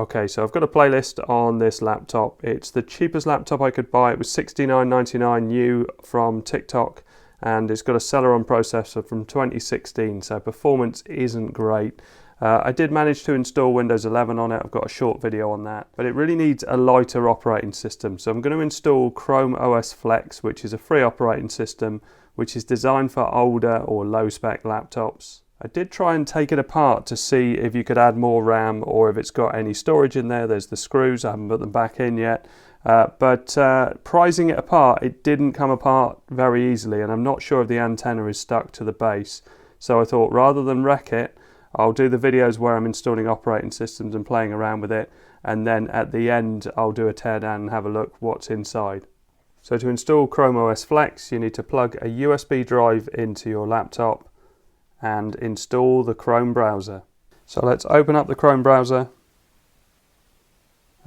Okay, so I've got a playlist on this laptop. It's the cheapest laptop I could buy. It was $69.99 new from TikTok, and it's got a Celeron processor from 2016, so performance isn't great. I did manage to install Windows 11 on it. I've got a short video on that, but it really needs a lighter operating system. So I'm going to install ChromeOS Flex, which is a free operating system, which is designed for older or low spec laptops. I did try and take it apart to see if you could add more RAM or if it's got any storage in there. There's the screws, I haven't put them back in yet. But prizing it apart, it didn't come apart very easily, and I'm not sure if the antenna is stuck to the base. So I thought rather than wreck it, I'll do the videos where I'm installing operating systems and playing around with it, and then at the end I'll do a teardown and have a look what's inside. So to install ChromeOS Flex, you need to plug a USB drive into your laptop and install the Chrome browser. So let's open up the Chrome browser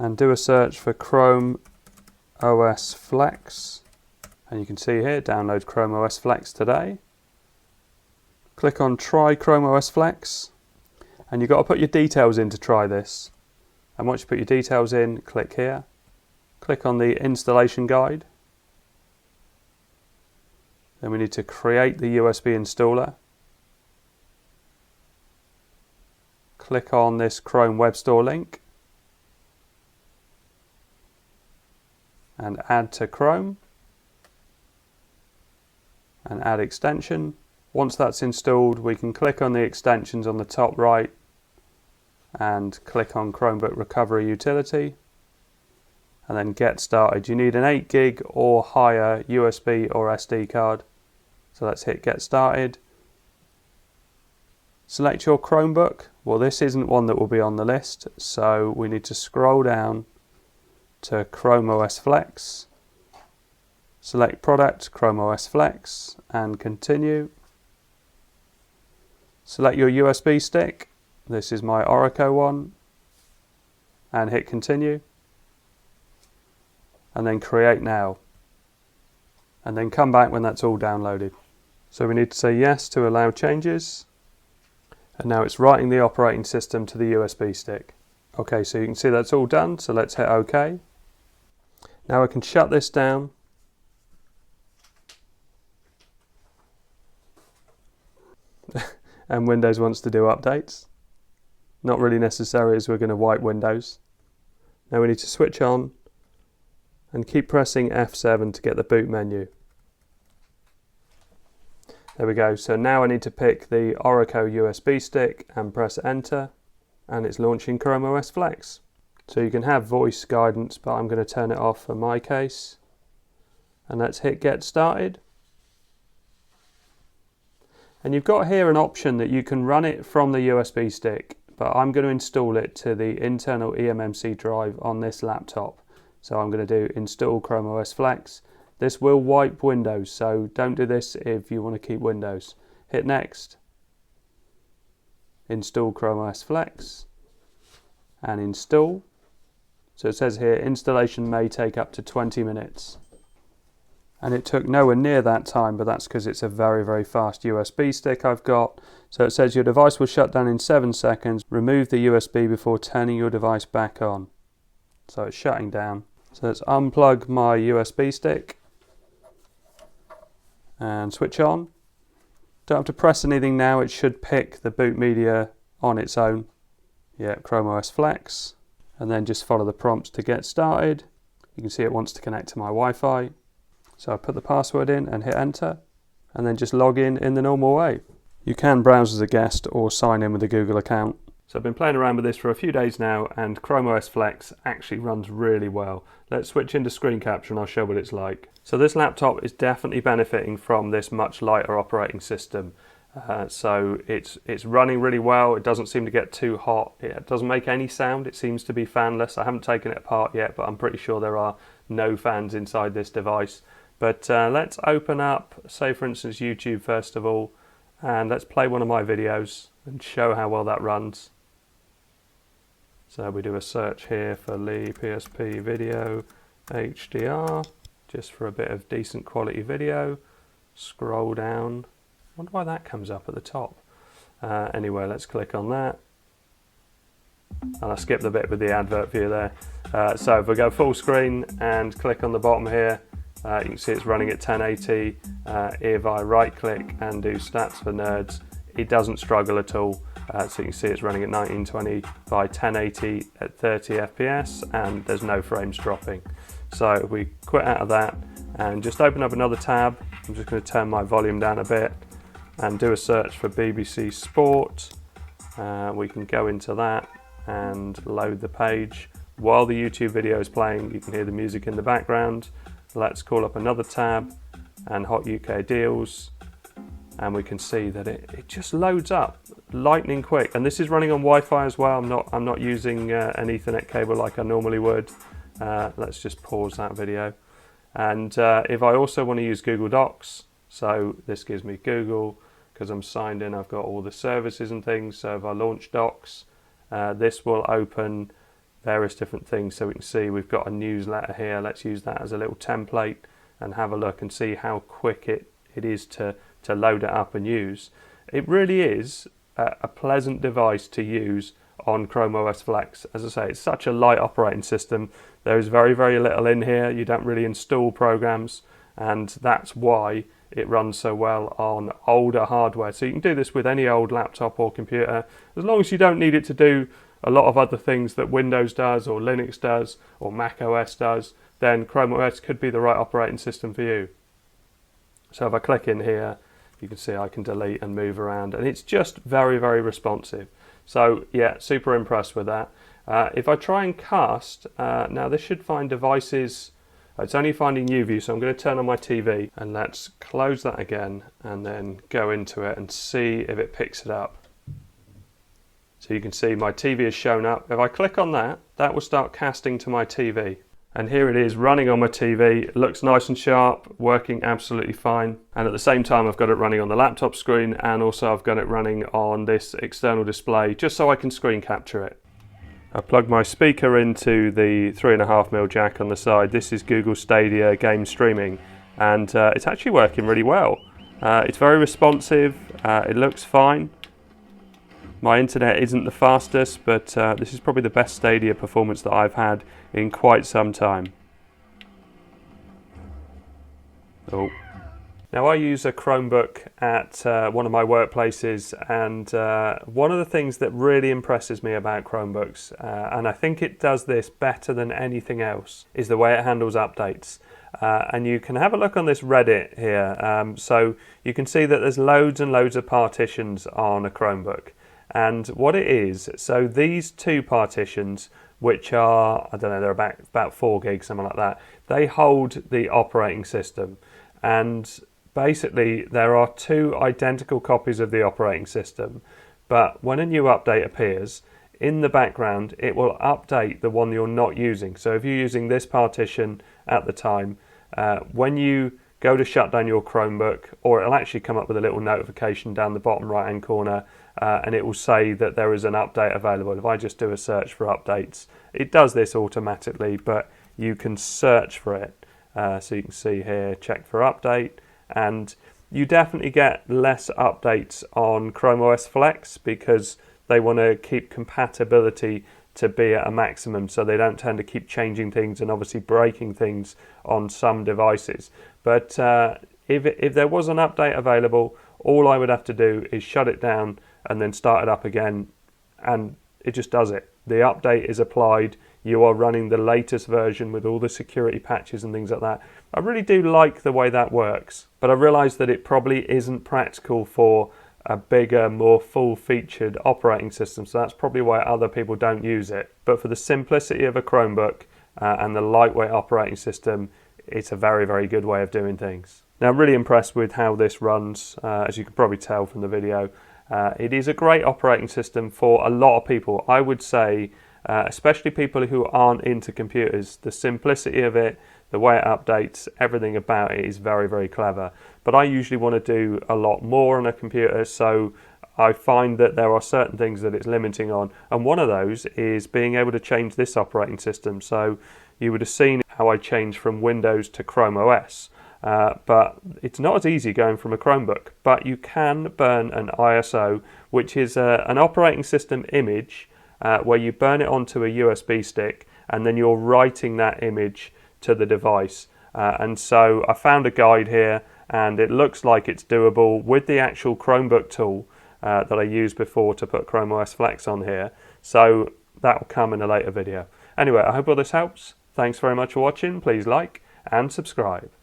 and do a search for ChromeOS Flex. And you can see here, download ChromeOS Flex today. Click on Try ChromeOS Flex. And you've got to put your details in to try this. And once you put your details in, click here. Click on the installation guide. Then we need to create the USB installer. Click on this Chrome Web Store link. And add to Chrome. And add extension. Once that's installed, we can click on the extensions on the top right and click on Chromebook Recovery Utility and then get started. You need an 8 gig or higher USB or SD card. So let's hit get started. Select your Chromebook. Well, this isn't one that will be on the list, so we need to scroll down to ChromeOS Flex. Select product, ChromeOS Flex, and continue. Select your USB stick, this is my Orico one, and hit continue. And then create now. And then come back when that's all downloaded. So we need to say yes to allow changes. And now it's writing the operating system to the USB stick. Okay, so you can see that's all done, so let's hit OK. Now I can shut this down. And Windows wants to do updates. Not really necessary as we're going to wipe Windows. Now we need to switch on and keep pressing F7 to get the boot menu. There we go. So now I need to pick the Orico USB stick and press enter, and it's launching ChromeOS Flex. So you can have voice guidance, but I'm going to turn it off for my case. And let's hit get started. And you've got here an option that you can run it from the USB stick, but I'm going to install it to the internal eMMC drive on this laptop. So I'm going to do install ChromeOS Flex. This will wipe Windows, so don't do this if you want to keep Windows. Hit next. Install ChromeOS Flex and install. So it says here installation may take up to 20 minutes. And it took nowhere near that time, but that's because it's a very, very fast USB stick I've got. So it says your device will shut down in 7 seconds. Remove the USB before turning your device back on. So it's shutting down. So let's unplug my USB stick and switch on. Don't have to press anything now, it should pick the boot media on its own. Yeah, ChromeOS Flex. And then just follow the prompts to get started. You can see it wants to connect to my Wi-Fi. So I put the password in and hit enter, and then just log in the normal way. You can browse as a guest or sign in with a Google account. So I've been playing around with this for a few days now, and ChromeOS Flex actually runs really well. Let's switch into screen capture and I'll show what it's like. So this laptop is definitely benefiting from this much lighter operating system. So it's running really well. It doesn't seem to get too hot. It doesn't make any sound. It seems to be fanless. I haven't taken it apart yet, but I'm pretty sure there are no fans inside this device. But let's open up, say for instance, YouTube first of all, and let's play one of my videos and show how well that runs. So we do a search here for Lee PSP Video HDR, just for a bit of decent quality video. Scroll down. I wonder why that comes up at the top. Anyway, let's click on that. And I skipped the bit with the advert view there. So if we go full screen and click on the bottom here, you can see it's running at 1080. If I right click and do stats for nerds, it doesn't struggle at all. So you can see it's running at 1920 by 1080 at 30 FPS, and there's no frames dropping. So if we quit out of that and just open up another tab, I'm just going to turn my volume down a bit and do a search for BBC Sport. We can go into that and load the page. While the YouTube video is playing, you can hear the music in the background. Let's call up another tab and Hot UK Deals, and we can see that it just loads up lightning quick. And this is running on Wi-Fi as well. I'm not using an Ethernet cable like I normally would. Let's just pause that video. And if I also want to use Google Docs, so this gives me Google, because I'm signed in, I've got all the services and things. So if I launch Docs, this will open various different things. So we can see we've got a newsletter here. Let's use that as a little template and have a look and see how quick it is to load it up and use. It really is a pleasant device to use on ChromeOS Flex. As I say, it's such a light operating system. There is very, very little in here. You don't really install programs, and that's why it runs so well on older hardware. So you can do this with any old laptop or computer, as long as you don't need it to do a lot of other things that Windows does or Linux does or Mac OS does, then ChromeOS could be the right operating system for you. So if I click in here, you can see I can delete and move around, and it's just very, very responsive. So yeah, super impressed with that. If I try and cast, now this should find devices. It's only finding UView, so I'm going to turn on my TV, and let's close that again and then go into it and see if it picks it up. So you can see my TV has shown up. If I click on that, that will start casting to my TV. And here it is running on my TV. It looks nice and sharp, working absolutely fine. And at the same time, I've got it running on the laptop screen, and also I've got it running on this external display, just so I can screen capture it. I plugged my speaker into the 3.5mm jack on the side. This is Google Stadia game streaming, and it's actually working really well. It's very responsive, it looks fine. My internet isn't the fastest, but this is probably the best Stadia performance that I've had in quite some time. Oh. Now I use a Chromebook at one of my workplaces, and one of the things that really impresses me about Chromebooks, and I think it does this better than anything else, is the way it handles updates. And you can have a look on this Reddit here. So you can see that there's loads and loads of partitions on a Chromebook. And what it is, so these two partitions, which are, I don't know, they're about 4 gigs, something like that, they hold the operating system. And basically, there are 2 identical copies of the operating system, but when a new update appears, in the background, it will update the one you're not using. So if you're using this partition at the time, when you go to shut down your Chromebook, or it'll actually come up with a little notification down the bottom right-hand corner, and it will say that there is an update available. If I just do a search for updates, it does this automatically, but you can search for it. So you can see here, check for update, and you definitely get less updates on ChromeOS Flex because they want to keep compatibility to be at a maximum, so they don't tend to keep changing things and obviously breaking things on some devices. But if there was an update available, all I would have to do is shut it down and then start it up again, and it just does it. The update is applied, you are running the latest version with all the security patches and things like that. I really do like the way that works, but I realise that it probably isn't practical for a bigger, more full-featured operating system, so that's probably why other people don't use it. But for the simplicity of a Chromebook and the lightweight operating system, it's a very, very good way of doing things. Now, I'm really impressed with how this runs, as you can probably tell from the video. It is a great operating system for a lot of people. I would say, especially people who aren't into computers, the simplicity of it, the way it updates, everything about it is very, very clever. But I usually want to do a lot more on a computer, so I find that there are certain things that it's limiting on. And one of those is being able to change this operating system. So you would have seen how I changed from Windows to ChromeOS. But it's not as easy going from a Chromebook. But you can burn an ISO, which is an operating system image where you burn it onto a USB stick and then you're writing that image to the device. And so I found a guide here, and it looks like it's doable with the actual Chromebook tool that I used before to put ChromeOS Flex on here. So that will come in a later video. Anyway, I hope all this helps. Thanks very much for watching. Please like and subscribe.